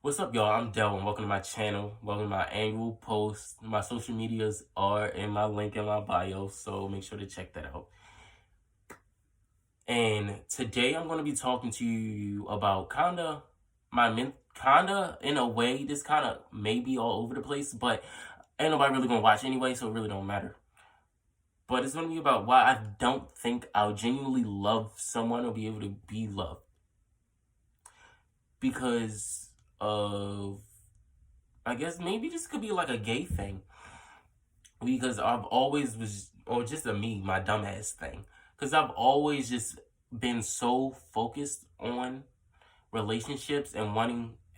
What's up, y'all? I'm Del, and welcome to my channel. Welcome to my annual post. My social medias are in my link in my bio, so make sure to check that out. And today I'm going to be talking to you about kinda in a way, this kind of may be all over the place, but ain't nobody really going to watch anyway, so it really don't matter. But it's going to be about why I don't think I'll genuinely love someone or be able to be loved. Because of, I guess maybe this could be like a gay thing. Because I've always was, or just my dumbass thing. Because I've always just been so focused on relationships and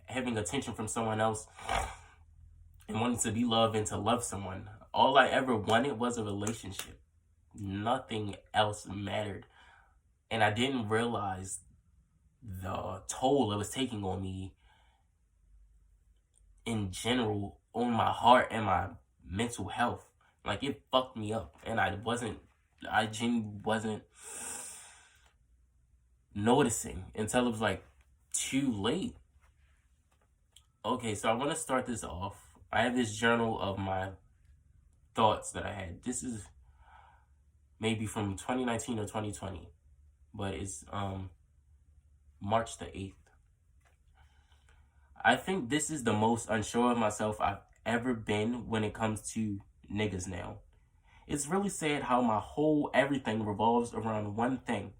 having attention from someone else and wanting to be loved and to love someone. All I ever wanted was a relationship. Nothing else mattered. And I didn't realize the toll it was taking on me in general, on my heart and my mental health. Like, it fucked me up, and I genuinely wasn't noticing until it was like too late. Okay, so I want to start this off. I have this journal of my thoughts that I had. This is maybe from 2019 or 2020, but it's March the 8th. I think this is the most unsure of myself I've ever been when it comes to niggas now. It's really sad how my whole everything revolves around one thing.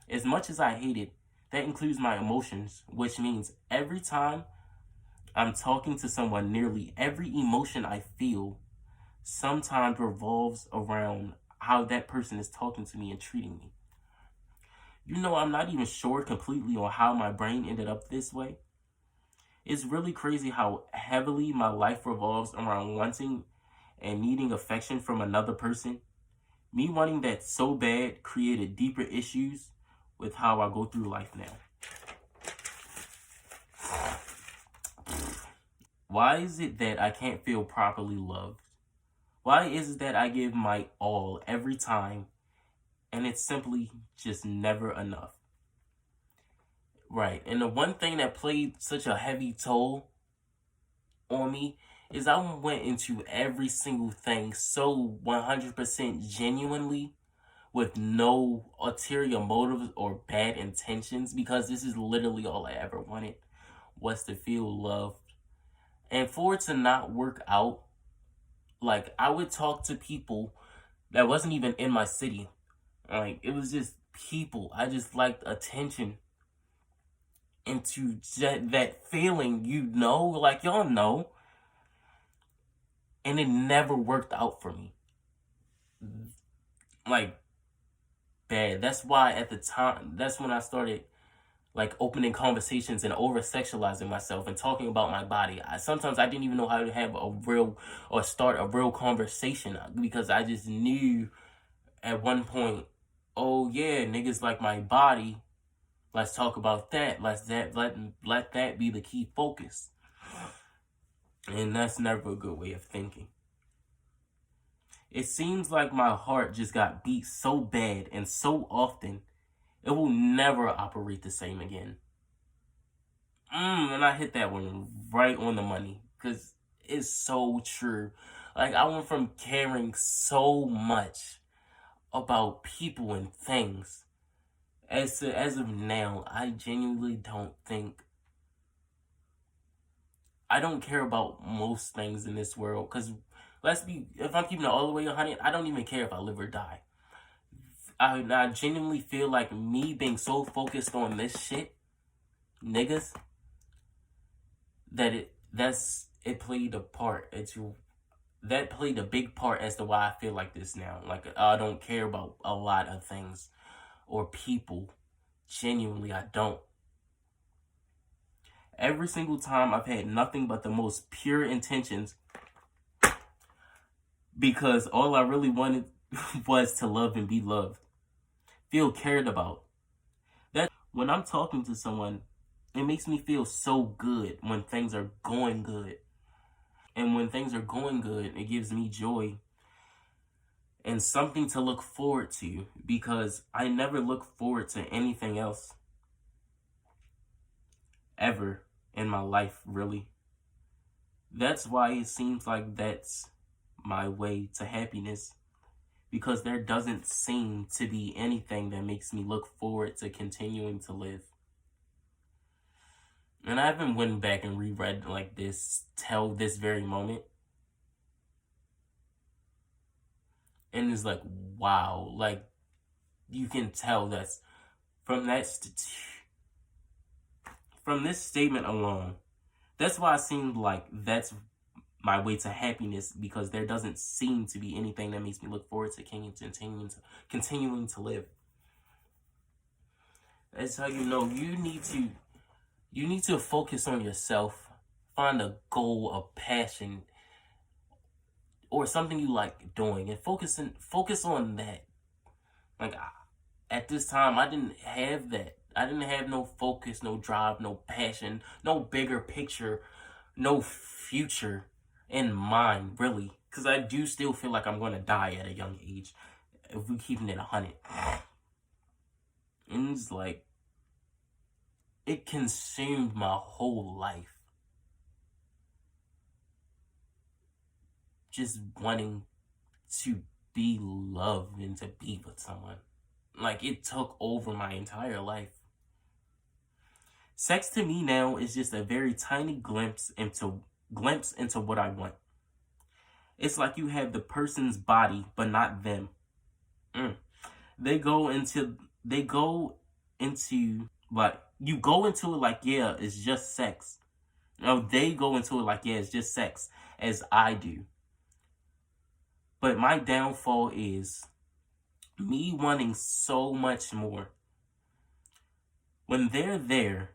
As much as I hate it, that includes my emotions, which means every time I'm talking to someone, nearly every emotion I feel sometimes revolves around how that person is talking to me and treating me. I'm not even sure completely on how my brain ended up this way. It's really crazy how heavily my life revolves around wanting and needing affection from another person. Me wanting that so bad created deeper issues with how I go through life now. Why is it that I can't feel properly loved? Why is it that I give my all every time and it's simply just never enough? Right, and the one thing that played such a heavy toll on me is I went into every single thing so 100% genuinely with no ulterior motives or bad intentions, because this is literally all I ever wanted, was to feel loved. And for it to not work out, like, I would talk to people that wasn't even in my city. Like, it was just people. I just liked attention. Into that feeling, like y'all know. And it never worked out for me. Like, bad. That's why at the time, that's when I started like opening conversations and over sexualizing myself and talking about my body. Sometimes I didn't even know how to have a real or start a real conversation, because I just knew at one point, oh yeah, niggas like my body. Let's talk about that. Let that be the key focus. And that's never a good way of thinking. It seems like my heart just got beat so bad and so often, it will never operate the same again. And I hit that one right on the money, because it's so true. Like, I went from caring so much about people and things. As of now, I genuinely don't think, I don't care about most things in this world, because if I'm keeping it all the way 100, I don't even care if I live or die. I genuinely feel like me being so focused on this shit, niggas, that it played a part. That played a big part as to why I feel like this now. Like, I don't care about a lot of things or people. Genuinely, I don't. Every single time I've had nothing but the most pure intentions, because all I really wanted was to love and be loved. Feel cared about. That when I'm talking to someone, it makes me feel so good when things are going good. And when things are going good, it gives me joy and something to look forward to, because I never look forward to anything else. Ever. in my life, really. That's why it seems like that's my way to happiness, because there doesn't seem to be anything that makes me look forward to continuing to live. And I haven't went back and reread like this till this very moment. And it's like, wow, like you can tell that's from from this statement alone. That's why it seemed like that's my way to happiness, because there doesn't seem to be anything that makes me look forward to continuing to live. That's how you know you need to focus on yourself, find a goal, a passion, or something you like doing, and focus on that. Like at this time, I didn't have that. I didn't have no focus, no drive, no passion, no bigger picture, no future in mind, really. Because I do still feel like I'm going to die at a young age, if we keeping it 100. And it's like, it consumed my whole life. Just wanting to be loved and to be with someone. Like, it took over my entire life. Sex to me now is just a very tiny glimpse into what I want. It's like you have the person's body, but not them. They go into like, you go into it like, yeah, it's just sex. No, they go into it like, yeah, it's just sex, as I do. But my downfall is me wanting so much more. When they're there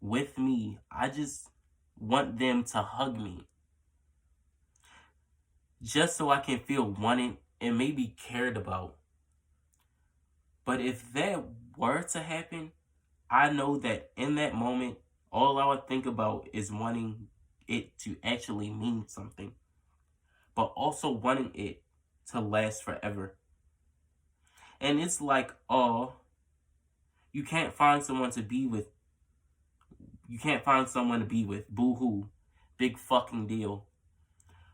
with me, I just want them to hug me, just so I can feel wanted and maybe cared about. But if that were to happen, I know that in that moment, all I would think about is wanting it to actually mean something, but also wanting it to last forever. And it's like, oh, you can't find someone to be with. You can't find someone to be with. Boo-hoo. Big fucking deal.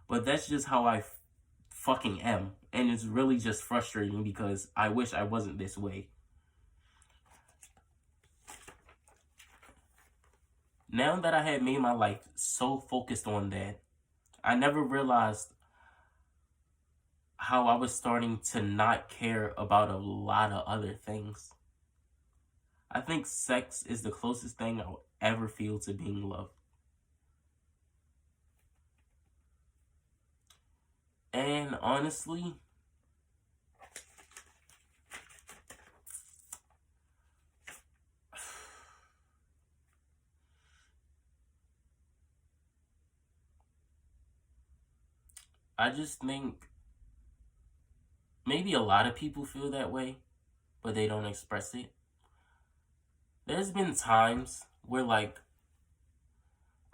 But that's just how I fucking am. And it's really just frustrating, because I wish I wasn't this way. Now that I had made my life so focused on that, I never realized how I was starting to not care about a lot of other things. I think sex is the closest thing I'll ever feel to being loved. And honestly, I just think maybe a lot of people feel that way, but they don't express it. There's been times where, like,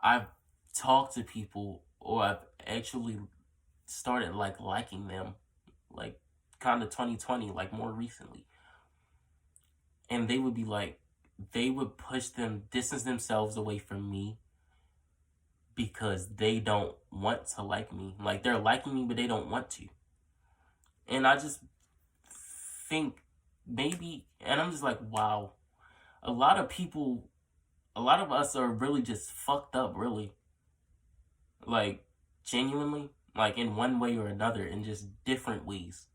I've talked to people, or I've actually started, like, liking them, like, kind of 2020, like, more recently. And they would be like, they would distance themselves away from me because they don't want to like me. Like, they're liking me, but they don't want to. And I just think maybe, and I'm just like, wow, a lot of us are really just fucked up, really. Like, genuinely, like, in one way or another, in just different ways.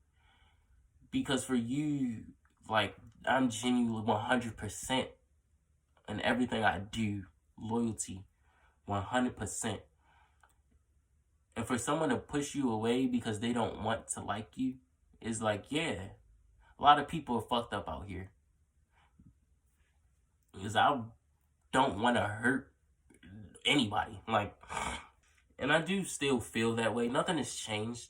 Because for you, like, I'm genuinely 100% in everything I do. Loyalty, 100%. And for someone to push you away because they don't want to like you, is like, yeah, a lot of people are fucked up out here. Because I don't want to hurt anybody. Like, and I do still feel that way. Nothing has changed.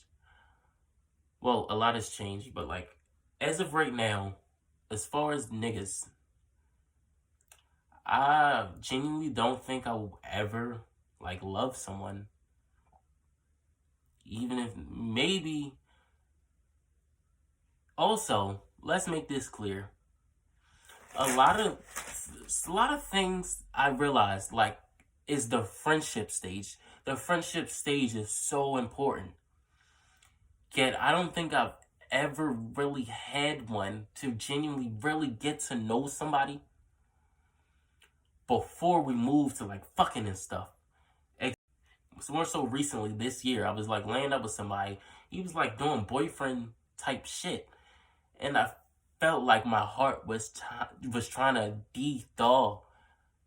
Well, a lot has changed, but, like, as of right now, as far as niggas, I genuinely don't think I will ever, like, love someone. Even if maybe. Also, let's make this clear. A lot of Just a lot of things I realized, like, is the friendship stage. The friendship stage is so important. Yet, I don't think I've ever really had one to genuinely really get to know somebody before we moved to, like, fucking and stuff. It's more so recently, this year, I was, like, laying up with somebody. He was, like, doing boyfriend type shit. And I felt like my heart was trying to de-thaw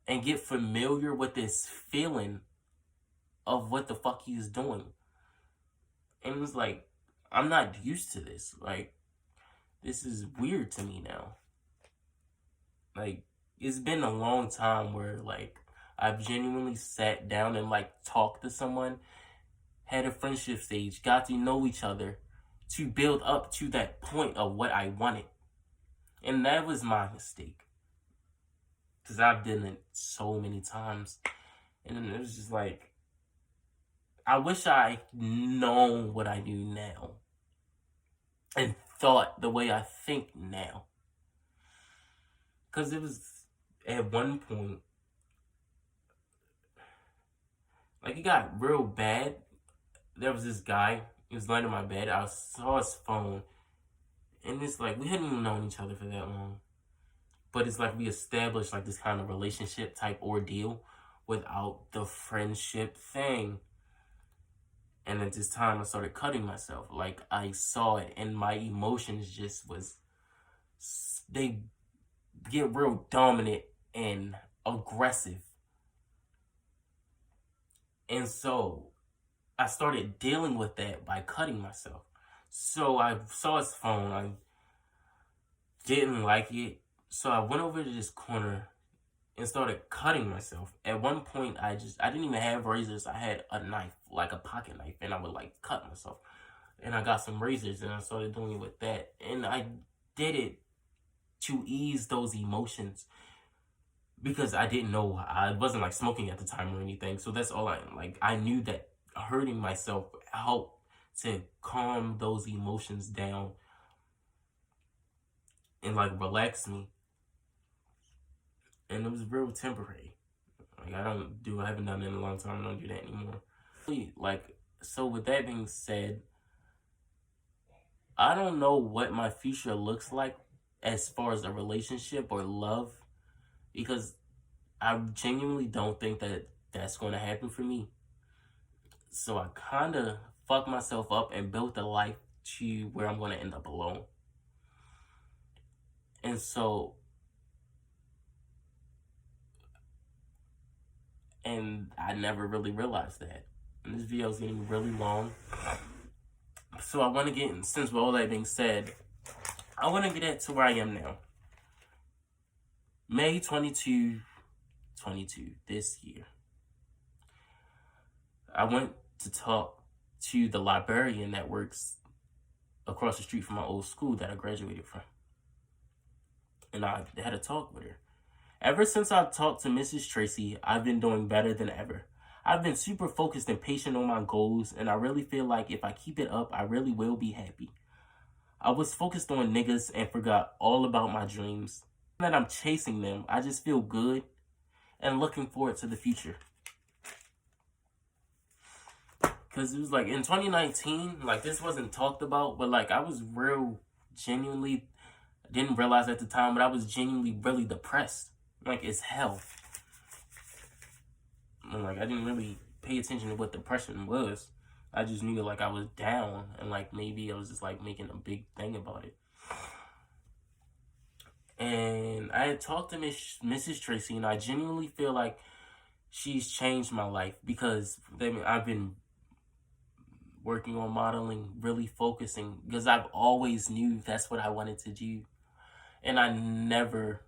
and get familiar with this feeling of what the fuck he's doing. And it was like, I'm not used to this. Like, this is weird to me now. Like, it's been a long time where, like, I've genuinely sat down and, like, talked to someone, had a friendship stage, got to know each other to build up to that point of what I wanted. And that was my mistake. Because I've done it so many times. And it was just like, I wish I known what I do now. And thought the way I think now. Because it was, at one point, like, it got real bad. There was this guy, he was laying in my bed. I saw his phone. And it's like, we hadn't even known each other for that long. But it's like we established, like, this kind of relationship type ordeal without the friendship thing. And at this time, I started cutting myself. Like, I saw it, and my emotions just was, they get real dominant and aggressive. And so, I started dealing with that by cutting myself. So, I saw his phone. I didn't like it. So, I went over to this corner and started cutting myself. At one point, I didn't even have razors. I had a knife, like a pocket knife, and I would, like, cut myself. And I got some razors, and I started doing it with that. And I did it to ease those emotions because I didn't know. I wasn't, like, smoking at the time or anything. So that's all I knew that hurting myself helped to calm those emotions down and, like, relax me. And it was real temporary. Like, I haven't done it in a long time. I don't do that anymore. Like, so with that being said, I don't know what my future looks like as far as a relationship or love, because I genuinely don't think that that's going to happen for me. So I kind of fucked myself up and built a life to where I'm going to end up alone. And so, and I never really realized that. And this video is getting really long. So I want to get, since with all that being said, I want to get to where I am now. May 22, this year. I went to talk to the librarian that works across the street from my old school that I graduated from. And I had a talk with her. Ever since I talked to Mrs. Tracy, I've been doing better than ever. I've been super focused and patient on my goals, and I really feel like if I keep it up, I really will be happy. I was focused on niggas and forgot all about my dreams. Now that I'm chasing them, I just feel good and looking forward to the future. Because it was like in 2019, like, this wasn't talked about, but like, I was genuinely, didn't realize at the time, but I was genuinely really depressed. Like, it's hell. And like, I didn't really pay attention to what depression was. I just knew, like, I was down, and like, maybe I was just like making a big thing about it. And I had talked to Mrs. Tracy, and I genuinely feel like she's changed my life, because I've been working on modeling, really focusing, because I've always knew that's what I wanted to do. And I never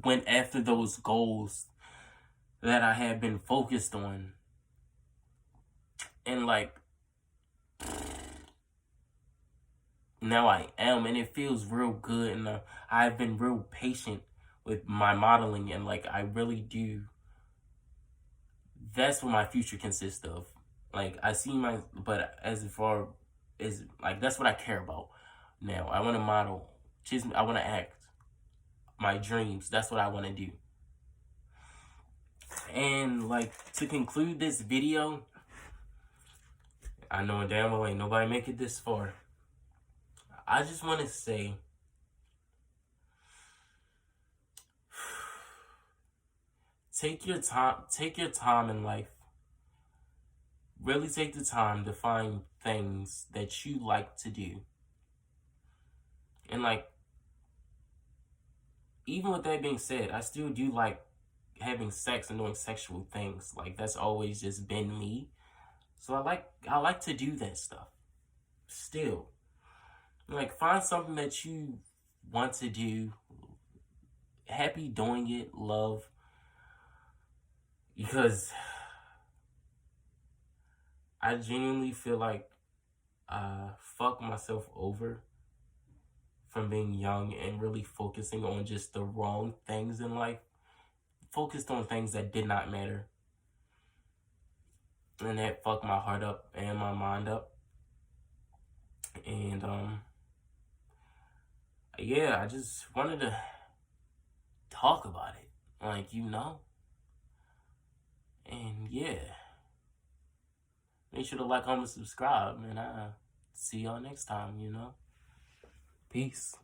went after those goals that I had been focused on. And like, now I am, and it feels real good. And I've been real patient with my modeling, and like, I really do. That's what my future consists of. Like, but as far as, like, that's what I care about now. I want to model. I want to act. my dreams. That's what I want to do. And like, to conclude this video, I know damn well ain't nobody make it this far. I just want to say, take your time in life. Really take the time to find things that you like to do. And like, even with that being said, I still do like having sex and doing sexual things. Like, that's always just been me. So I like to do that stuff. Still. Like, find something that you want to do. Happy doing it, love. Because I genuinely feel like I fucked myself over from being young and really focusing on just the wrong things in life. Focused on things that did not matter. And that fucked my heart up and my mind up. And yeah, I just wanted to talk about it. Like, you know. And yeah. Make sure to like, comment, subscribe, and I'll see y'all next time, you know. Peace.